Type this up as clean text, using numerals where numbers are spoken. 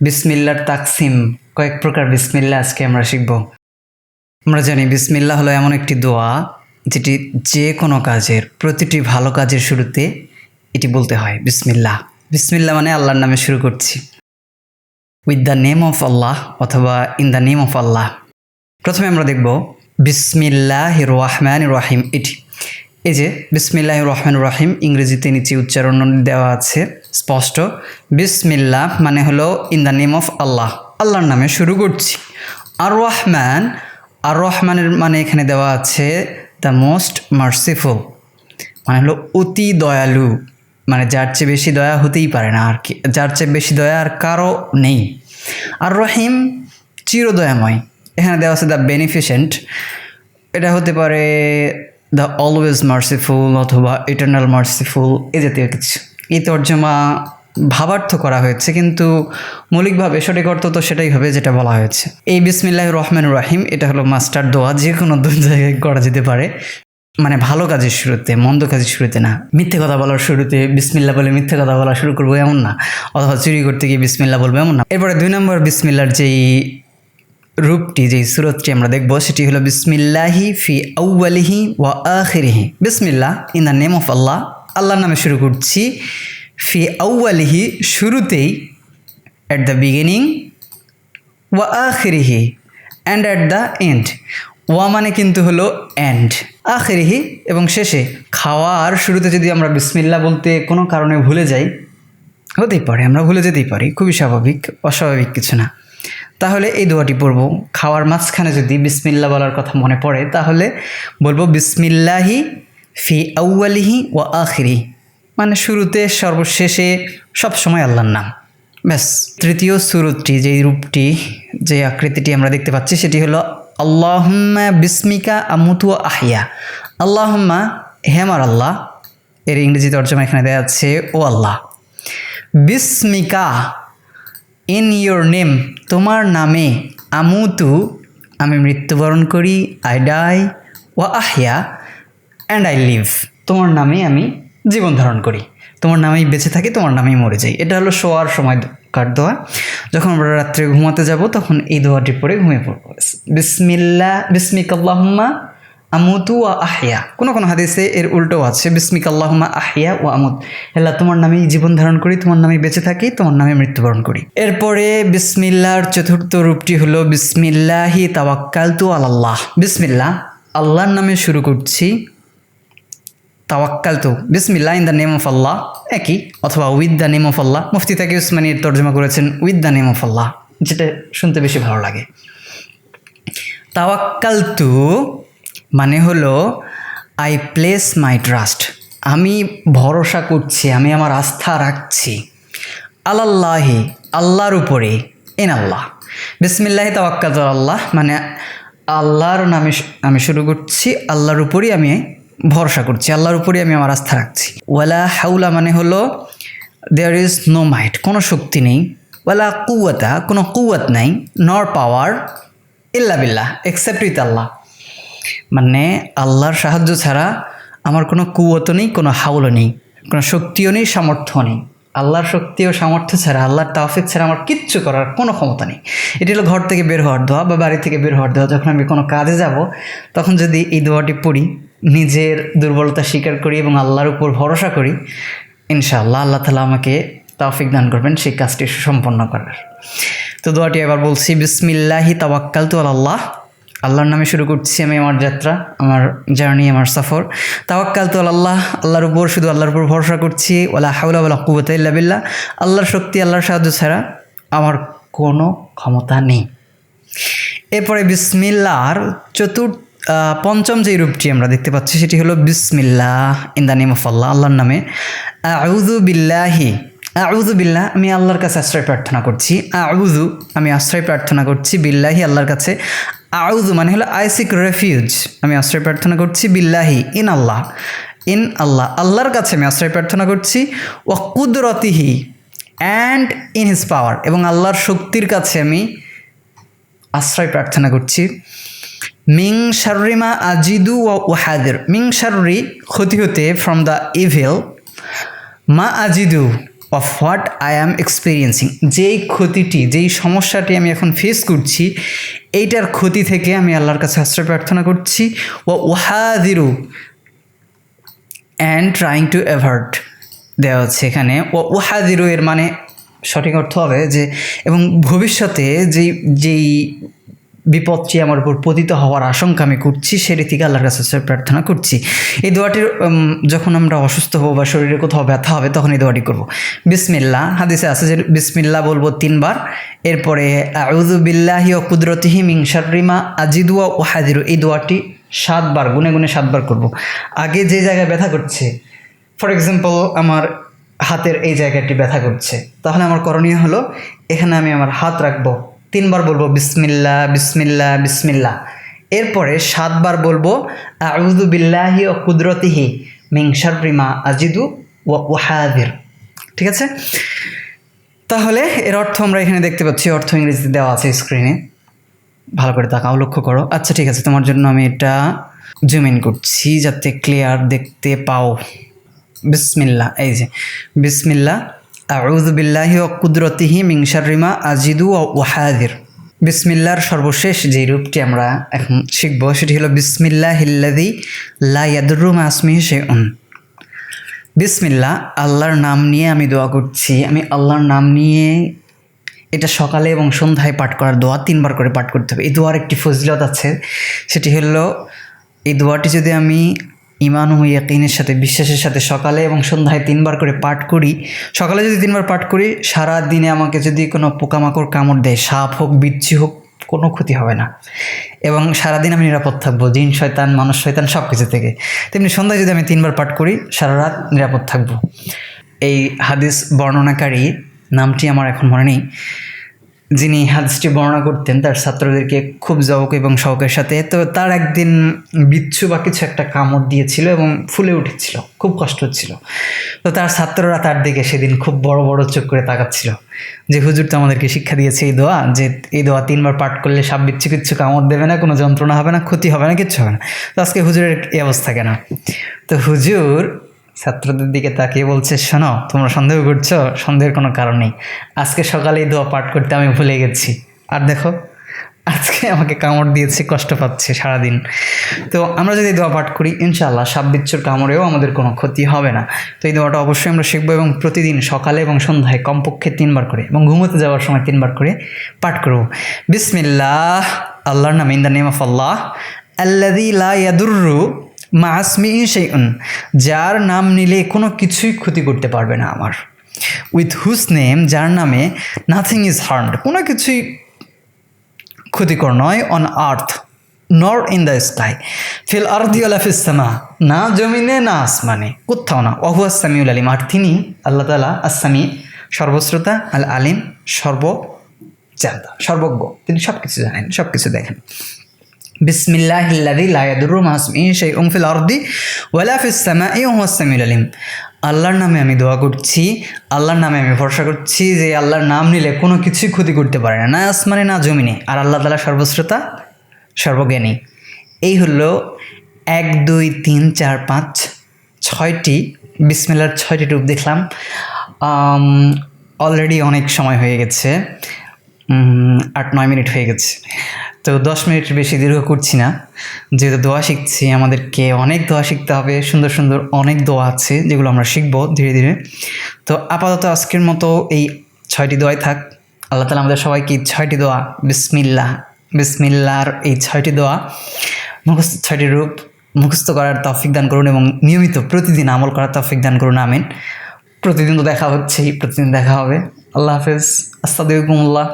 বিসমিল্লার Taksim, কয়েক প্রকার বিসমিল্লা আজকে আমরা শিখব। আমরা জানি বিসমিল্লা হলো এমন একটি দোয়া যেটি যে কোনো কাজের, প্রতিটি ভালো কাজের শুরুতে এটি বলতে হয় বিসমিল্লা। বিসমিল্লা মানে আল্লাহর নামে শুরু করছি, উইথ দ্য নেম অফ আল্লাহ অথবা ইন দ্য নেম অফ আল্লাহ। প্রথমে আমরা দেখব বিসমিল্লাহির রহমানির রহিম। এটি এই যে বিসমিল্লাহির রহমানির রহিম, ইংরেজিতে নিচে উচ্চারণ দেওয়া আছে স্পষ্ট। বিসমিল্লাহ মানে হলো ইন দ্য নেম অফ আল্লাহ, আল্লাহর নামে শুরু করছি। আর রহমান, আর রহমানের মানে এখানে দেওয়া আছে দ্য মোস্ট মার্সিফুল, মানে হলো অতি দয়ালু, মানে যার চেয়ে বেশি দয়া হতেই পারে না আর কি, যার চেয়ে বেশি দয়া আর কারো নেই। আর রহিম চিরদয়াময়, এখানে দেওয়া আছে দ্য বেনিফিশেন্ট, এটা হতে পারে দ্য অলওয়েজ মার্সিফুল অথবা ইটার্নাল মার্সিফুল, এ জাতীয় কিছু। এই তর্জমা ভাবার্থ করা হয়েছে, কিন্তু মৌলিকভাবে সঠিক অর্থ তো সেটাই হবে যেটা বলা হয়েছে। এই বিসমিল্লাহির রহমানির রহিম এটা হলো মাস্টার দোয়া, যে কোনো জায়গায় করা যেতে পারে, মানে ভালো কাজের শুরুতে, মন্দ কাজের শুরুতে না। মিথ্যে কথা বলার শুরুতে বিসমিল্লা বলে মিথ্যে কথা বলা শুরু করবো এমন না, অথবা চুরি করতে গিয়ে বিসমিল্লা বলবো এমন না। এরপরে 2 নম্বর বিসমিল্লার যেই রূপটি, যেই সুরতটি আমরা দেখবো সেটি হলো বিসমিল্লাহি ফি আউয়ালিহি ওয়া আখিরিহি। বিসমিল্লাহ ইন দ্য নেম অফ আল্লাহ, আল্লাহর নামে শুরু করছি। ফি আউয়ালিহি শুরুতেই, অ্যাট দ্য বিগিনিং, ওয়া আখিরিহি অ্যান্ড অ্যাট দ্য এন্ড। ওয়া মানে কিন্তু হলো এন্ড, আখিরিহি এবং শেষে। খাওয়ার শুরুতে যদি আমরা বিসমিল্লাহ বলতে কোনো কারণে ভুলে যাই, হতেই পারে, আমরা ভুলে যেতেই পারি, খুবই স্বাভাবিক, অস্বাভাবিক কিছু না। তাহলে এই দোয়াটি পড়ব। খাওয়ার মাঝখানে যদি বিসমিল্লাহ বলার কথা মনে পড়ে তাহলে বলবো বিসমিল্লাহি ফি আউয়ালিহি ওয়া আখিরি, মানে শুরুতে সর্বশেষে সবসময় আল্লাহর নাম, ব্যাস। তৃতীয় সুরতটি, যেই রূপটি, যে আকৃতিটি আমরা দেখতে পাচ্ছি সেটি হলো আল্লাহুম্মা বিসমিকা আমুতু ওয়া আহইয়া। আল্লাহুম্মা, হে আমার আল্লাহ, এর ইংরেজি তর্জমা এখানে দেওয়া আছে ও আল্লাহ। বিসমিকা, ইন ইয়োর নেম, তোমার নামে, আমুতু, আমি মৃত্যুবরণ করি, আই ডাই, ওয়া আহিয়া, অ্যান্ড আই লিভ, তোমার নামে আমি জীবন ধারণ করি, তোমার নামেই বেঁচে থাকি, তোমার নামেই মরে যাই। এটা হলো শোয়ার সময় কার দোয়া। যখন আমরা রাত্রে ঘুমাতে যাব তখন এই দোয়াটি পড়ে ঘুমিয়ে পড়বো। বিসমিল্লাহ, বিসমিকাল্লাহুম্মা আমুতু ওয়া আহিয়া। কোনো কোনো হাদিসে এর উল্টোও আছে, বিসমিকাল্লাহুম্মা আহিয়া ওয়া আমুত, আল্লাহ তোমার নামেই জীবন ধারণ করি, তোমার নামেই বেঁচে থাকি, তোমার নামে মৃত্যুবরণ করি। এরপরে বিসমিল্লাহর চতুর্থ রূপটি হলো বিসমিল্লাহি তাওয়াক্কালতু আলাল্লাহ। বিসমিল্লাহ, আল্লাহর নামে শুরু করছি। তাওয়াক্কালতু, বিসমিল্লাহ ইন দ্য নেম অফ আল্লাহ, একই, অথবা উইথ দ্য নেম অফ আল্লাহ। মুফতি তাকি উসমানীর তর্জমা করেছেন উইথ দ্য নেম অফ আল্লাহ, যেটা শুনতে বেশি ভালো লাগে। তাওয়াক্কালতু মানে হলো আই প্লেস মাই ট্রাস্ট, আমি ভরসা করছি, আমি আমার আস্থা রাখছি। আলাল্লাহি, আল্লাহর উপরে, ইন আল্লাহ। বিসমিল্লাহি তাওয়াক্কালতু আল্লাহ মানে আল্লাহর নামে আমি শুরু করছি, আল্লাহর উপরই আমি ভরসা করছি, আল্লাহর উপরই আমি আমার আস্থা রাখছি। ওয়ালা হাউলা মানে হলো দেয়ার ইজ নো মাইট, কোনো শক্তি নেই। ওয়ালা কুওয়াতা, কোনো কুওয়াত নাই, নর পাওয়ার, ইল্লা বিল্লাহ, এক্সেপ্ট উইথ আল্লাহ, মানে আল্লাহর সাহায্য ছাড়া আমার কোনো কুওয়াতও নেই, কোনো হাউলও নেই, কোনো শক্তিও নেই, সামর্থ্য নেই। আল্লাহর শক্তি ও সামর্থ্য ছাড়া, আল্লাহর তাওফিক ছাড়া আমার কিচ্ছু করার কোনো ক্ষমতা নেই। এটি হলো ঘর থেকে বের হওয়ার দোয়া বা বাড়ি থেকে বের হওয়ার দোয়া। যখন আমি কোনো কাজে যাব তখন যদি এই দোয়াটি পড়ি, নিজের দুর্বলতা স্বীকার করি এবং আল্লাহর উপর ভরসা করি, ইনশাআল্লাহ আল্লাহ তাআলা আমাকে তাওফিক দান করবেন সেই কাজটি সুসম্পন্ন করার। তো দোয়াটি এবার বলছি, বিসমিল্লাহি তাওয়াক্কালতু আলাল্লাহ, আল্লাহর নামে শুরু করছি আমি আমার যাত্রা, আমার জার্নি, আমার সফর। তাওয়াক্কালতু আলাল্লাহ, আল্লাহর উপর, শুধু আল্লাহর উপর ভরসা করছি। ওয়ালা হাওলা ওয়ালা কুওয়াতা ইল্লা বিল্লাহ, আল্লাহর শক্তি, আল্লাহর সাহায্য ছাড়া আমার কোনো ক্ষমতা নেই। এরপরে বিসমিল্লাহর পঞ্চম যে রূপটি আমরা দেখতে পাচ্ছি সেটি হলো বিসমিল্লাহ ইন দ্য নেম অফ আল্লাহ, আল্লাহর নামে। আউযু বিল্লাহি, আউযু বিল্লাহ, আমি আল্লাহর কাছে আশ্রয় প্রার্থনা করছি। আউযু, আমি আশ্রয় প্রার্থনা করছি, বিল্লাহি, আল্লাহর কাছে। আউযু মানে হলো আই সিক রেফিউজ, আমি আশ্রয় প্রার্থনা করছি, বিল্লাহি, ইন আল্লাহ, ইন আল্লাহ, আল্লাহর কাছে আমি আশ্রয় প্রার্থনা করছি। ওয়া কুদরতিহি, অ্যান্ড ইন হিজ পাওয়ার, এবং আল্লাহর শক্তির কাছে আমি আশ্রয় প্রার্থনা করছি। মিং শাররি মা আজিদু ওয়া উহাদির, মিং শাররি ক্ষতি হতে, ফ্রম দ্য ইভিল, মা আজিদু of what I am experiencing, যেই ক্ষতিটি, যেই সমস্যাটি আমি এখন ফেস করছি, এইটার ক্ষতি থেকে আমি আল্লাহর কাছে আশ্রয় প্রার্থনা করছি। ওয়াহাদিরু অ্যান্ড ট্রাইং টু অ্যাভার্ট দেওয়া হচ্ছে এখানে। ওয়াহাদিরু এর মানে সঠিক অর্থ হবে যে এবং ভবিষ্যতে যেই বিপদটি আমার উপর পতিত হওয়ার আশঙ্কা আমি করছি, সেটি থেকে আল্লাহর কাছে প্রার্থনা করছি। এই দোয়াটির যখন আমরা অসুস্থ হবো বা শরীরে কোথাও ব্যথা হবে তখন এই দোয়াটি করবো। বিসমিল্লাহ, হাদিসে আছে যে বিসমিল্লাহ বলবো 3 বার, এরপরে আউযু বিল্লাহি ওয়া কুদরতিহি মিন শাররি মা আজিদু ওয়া উহাযিরু, এই দোয়াটি 7 বার গুনে গুনে 7 বার করবো। আগে যে জায়গায় ব্যথা করছে, ফর এক্সাম্পল আমার হাতের এই জায়গাটি ব্যথা করছে, তাহলে আমার করণীয় হলো এখানে আমি আমার হাত রাখবো, 3 বার বলবো বিসমিল্লাহ বিসমিল্লাহ বিসমিল্লাহ, এরপরে 7 বার বলবো আউযু বিল্লাহি ওয়া কুদরতিহি মিন শাররি মা আজিদু ওয়া উহাযির। ঠিক আছে, তাহলে এর অর্থ আমরা এখানে দেখতে পাচ্ছি, অর্থ ইংরেজিতে দেওয়া আছে স্ক্রিনে, ভালো করে তাকাও, লক্ষ্য করো। আচ্ছা ঠিক আছে, তোমার জন্য আমি এটা জুম ইন করছি যাতে ক্লিয়ার দেখতে পাও। বিসমিল্লাহ, এই যে বিসমিল্লাহ আউযু বিল্লাহি ওয়া কুদরতিহি মিন শাররি মা আজিদু ওয়া উহাযির। বিসমিল্লাহর সর্বশেষ যে রূপটি আমরা এখন শিখব সেটি হলো বিসমিল্লাহিল্লাযী লা ইয়াদুররু মা ইসমিহি শাইউন। বিসমিল্লাহ, আল্লাহর নাম নিয়ে আমি দোয়া করছি। আমি আল্লাহর নাম নিয়ে, এটা সকালে এবং সন্ধ্যায় পাঠ করার দোয়া, 3 বার করে পাঠ করতে হবে। এই দোয়ার একটি ফজিলত আছে, সেটি হলো এই দোয়াটি যদি আমি ঈমান ও ইয়াকিনের সাথে, বিশ্বাসের সাথে সকালে এবং সন্ধ্যায় 3 বার করে পাঠ করি, সকালে যদি 3 বার পাঠ করি, সারা দিনে আমাকে যদি কোনো পোকামাকড় কামড় দেয়, সাপ হোক বিচ্ছু হোক, কোনো ক্ষতি হবে না এবং সারাদিন আমি নিরাপদ থাকবো জিন শয়তান মানুষ শয়তান সব কিছু থেকে। তেমনি সন্ধ্যায় যদি আমি 3 বার পাঠ করি, সারা রাত নিরাপদ থাকবো। এই হাদিস বর্ণনাকারী নামটি আমার এখন মনে নেই, যিনি হাদিসটি বর্ণনা করতেন তার ছাত্রদেরকে খুব জবক এবং শওকের সাথে, তো তার একদিন বিচ্ছু বা কিছু একটা কামড় দিয়েছিল এবং ফুলে উঠেছিল, খুব কষ্ট হচ্ছিল। তো তার ছাত্ররা তার দিকে সেদিন খুব বড় বড় চোখ করে তাকাচ্ছিল যে হুজুর তো আমাদেরকে শিক্ষা দিয়েছে এই দোয়া, যে এই দোয়া 3 বার পাঠ করলে সাপ বিচ্ছু কিচ্ছু কামড় দেবে না, কোনো যন্ত্রণা হবে না, ক্ষতি হবে না, কিচ্ছু হবে না। তো আজকে হুজুরের এই অবস্থা কেন? তো হুজুর ছাত্রদের দিকে তাকিয়ে বলছে, শোনো, তোমরা সন্দেহ করছো, সন্দেহের কোনো কারণ নেই। আজকে সকালে এই দোয়া পাঠ করতে আমি ভুলে গেছি, আর দেখো আজকে আমাকে কামড় দিয়েছে, কষ্ট পাচ্ছে সারাদিন। তো আমরা যদি দোয়া পাঠ করি, ইনশাআল্লাহ সাপ বিচ্ছুর কামড়েও আমাদের কোনো ক্ষতি হবে না। তো এই দোয়াটা অবশ্যই আমরা শিখবো এবং প্রতিদিন সকালে এবং সন্ধ্যায় কমপক্ষে 3 বার করে এবং ঘুমোতে যাওয়ার সময় 3 বার করে পাঠ করবো। বিসমিল্লাহ, আল্লাহর নাম, ইন দ্য নেম অফ আল্লাহ, আল্লাযী লা ইয়াদুররু মা ইসমিহি শাইউন, যার নাম নিলে কোনো কিছুই ক্ষতি করতে পারবে না আমার। উইথ হুজ নেম, যার নামে নাথিং ইজ হার্মড, কোনো কিছুই ক্ষতিকর নয়। অন আর্থ নর ইন দ্য স্কাই, ফিল আরদি ওয়ালা ফিস সামা, না জমিনে না আসমানে, কোথাও না। ওয়াহুয়া সামিউল আলিম, আর তিনি আল্লাহ তাআলা আসসামি, সর্বশ্রোতা, আল আলিম, সর্বজানতা, সর্বজ্ঞ, তিনি সব কিছু জানেন, সব কিছু দেখেন। বিসমিল্লাহিল্লাযী লা ইয়াদুররু মা ইসমিহি শাইউন ফিল আরদি ওয়ালা ফিস সামাই ওয়া হুয়াস সামিউল আলিম। আল্লাহর নামে আমি দোয়া করছি, আল্লাহর নামে আমি ভরসা করছি যে আল্লাহর নাম নিলে কোনো কিছুই ক্ষতি করতে পারে না, না আসমানে না জমিনে, আর আল্লাহ তাআলা সর্বশ্রোতা সর্বজ্ঞানী। এই হলো 1 2 3 4 5 6টি বিসমিল্লাহর 6টি রূপ দেখলাম। অলরেডি অনেক সময় হয়ে গেছে, 8-9 মিনিট হয়ে গেছে, তো 10 মিনিট বেশি দীর্ঘ করছি না। যেহেতু দোয়া শিখছি, আমাদেরকে অনেক দোয়া শিখতে হবে, সুন্দর সুন্দর অনেক দোয়া আছে যেগুলো আমরা শিখবো ধীরে ধীরে। তো আপাতত আজকের মতো এই 6টি দোয়াই থাক। আল্লাহ তাআলা আমাদের সবাইকে 6টি দোয়া, বিসমিল্লাহর এই 6টি দোয়া মুখস্থ, 6টি রূপ মুখস্থ করার তৌফিক দান করুন এবং নিয়মিত প্রতিদিন আমল করার তৌফিক দান করুন, আমিন। প্রতিদিন তো দেখা হচ্ছেই, প্রতিদিন দেখা হবে। আল্লাহ হাফেজ, আস্তাগফিরুল্লাহ।